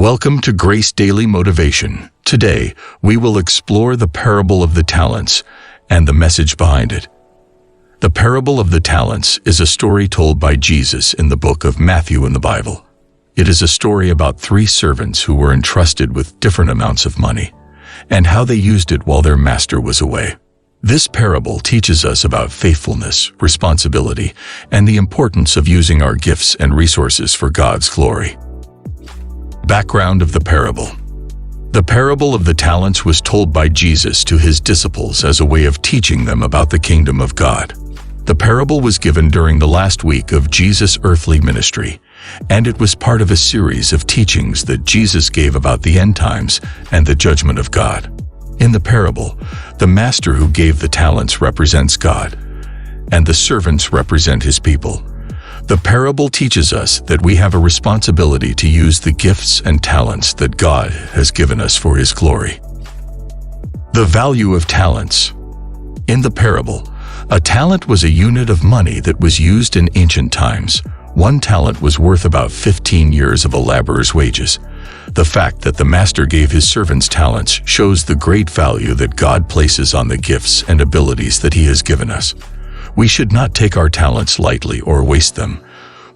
Welcome to Grace Daily Motivation. Today, we will explore the parable of the talents and the message behind it. The parable of the talents is a story told by Jesus in the book of Matthew in the Bible. It is a story about three servants who were entrusted with different amounts of money and how they used it while their master was away. This parable teaches us about faithfulness, responsibility, and the importance of using our gifts and resources for God's glory. Background of the parable. The parable of the talents was told by Jesus to his disciples as a way of teaching them about the kingdom of God. The parable was given during the last week of Jesus' earthly ministry, and it was part of a series of teachings that Jesus gave about the end times and the judgment of God. In the parable, the master who gave the talents represents God, and the servants represent his people. The parable teaches us that we have a responsibility to use the gifts and talents that God has given us for his glory. The value of talents. In the parable, a talent was a unit of money that was used in ancient times. One talent was worth about 15 years of a laborer's wages. The fact that the master gave his servants talents shows the great value that God places on the gifts and abilities that he has given us. We should not take our talents lightly or waste them,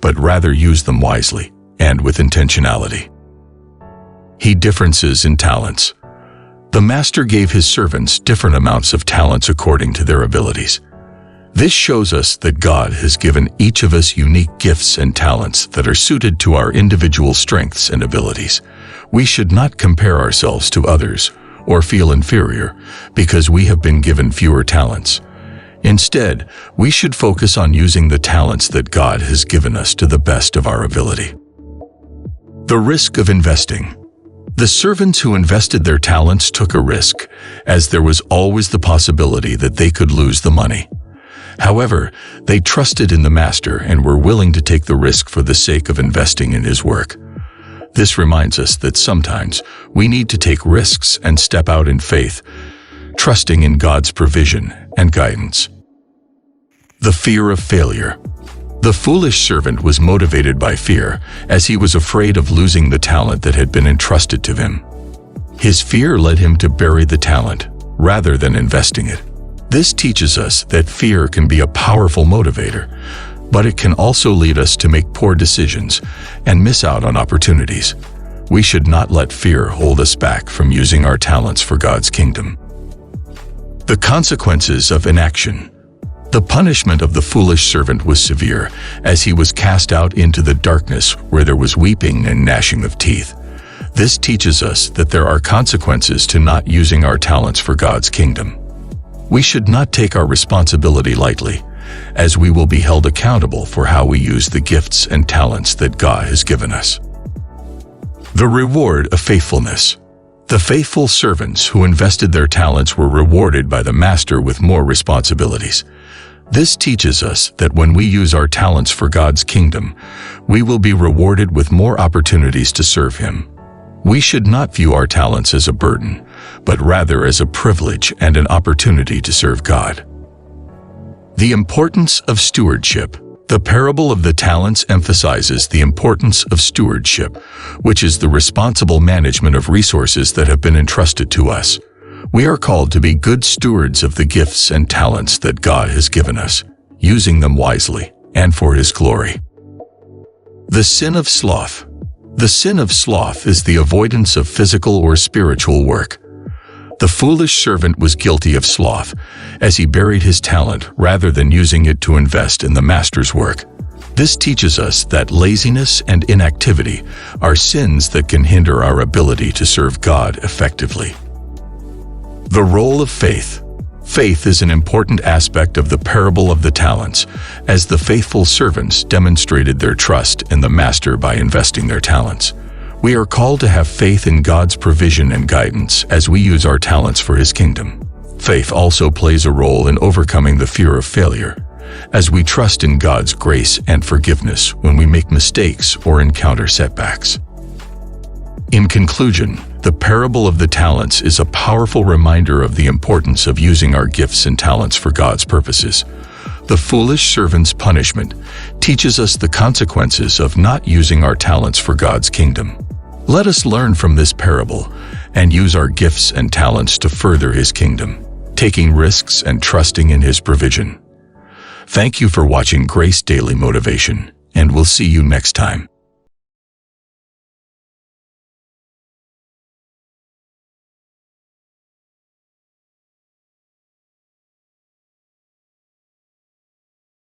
but rather use them wisely and with intentionality. Differences in talents. The master gave his servants different amounts of talents according to their abilities. This shows us that God has given each of us unique gifts and talents that are suited to our individual strengths and abilities. We should not compare ourselves to others or feel inferior because we have been given fewer talents. Instead, we should focus on using the talents that God has given us to the best of our ability. The risk of investing. The servants who invested their talents took a risk, as there was always the possibility that they could lose the money. However, they trusted in the master and were willing to take the risk for the sake of investing in his work. This reminds us that sometimes we need to take risks and step out in faith, trusting in God's provision and guidance. The fear of failure. The foolish servant was motivated by fear, as he was afraid of losing the talent that had been entrusted to him. His fear led him to bury the talent, rather than investing it. This teaches us that fear can be a powerful motivator, but it can also lead us to make poor decisions and miss out on opportunities. We should not let fear hold us back from using our talents for God's kingdom. The consequences of inaction. The punishment of the foolish servant was severe, as he was cast out into the darkness where there was weeping and gnashing of teeth. This teaches us that there are consequences to not using our talents for God's kingdom. We should not take our responsibility lightly, as we will be held accountable for how we use the gifts and talents that God has given us. The reward of faithfulness. The faithful servants who invested their talents were rewarded by the master with more responsibilities. This teaches us that when we use our talents for God's kingdom, we will be rewarded with more opportunities to serve him. We should not view our talents as a burden, but rather as a privilege and an opportunity to serve God. The importance of stewardship. The parable of the talents emphasizes the importance of stewardship, which is the responsible management of resources that have been entrusted to us. We are called to be good stewards of the gifts and talents that God has given us, using them wisely and for his glory. The sin of sloth. The sin of sloth is the avoidance of physical or spiritual work. The foolish servant was guilty of sloth, as he buried his talent rather than using it to invest in the master's work. This teaches us that laziness and inactivity are sins that can hinder our ability to serve God effectively. The role of faith. Faith is an important aspect of the parable of the talents, as the faithful servants demonstrated their trust in the master by investing their talents. We are called to have faith in God's provision and guidance as we use our talents for his kingdom. Faith also plays a role in overcoming the fear of failure, as we trust in God's grace and forgiveness when we make mistakes or encounter setbacks. In conclusion, the parable of the talents is a powerful reminder of the importance of using our gifts and talents for God's purposes. The foolish servant's punishment teaches us the consequences of not using our talents for God's kingdom. Let us learn from this parable and use our gifts and talents to further His kingdom, taking risks and trusting in His provision. Thank you for watching Grace Daily Motivation, and we'll see you next time.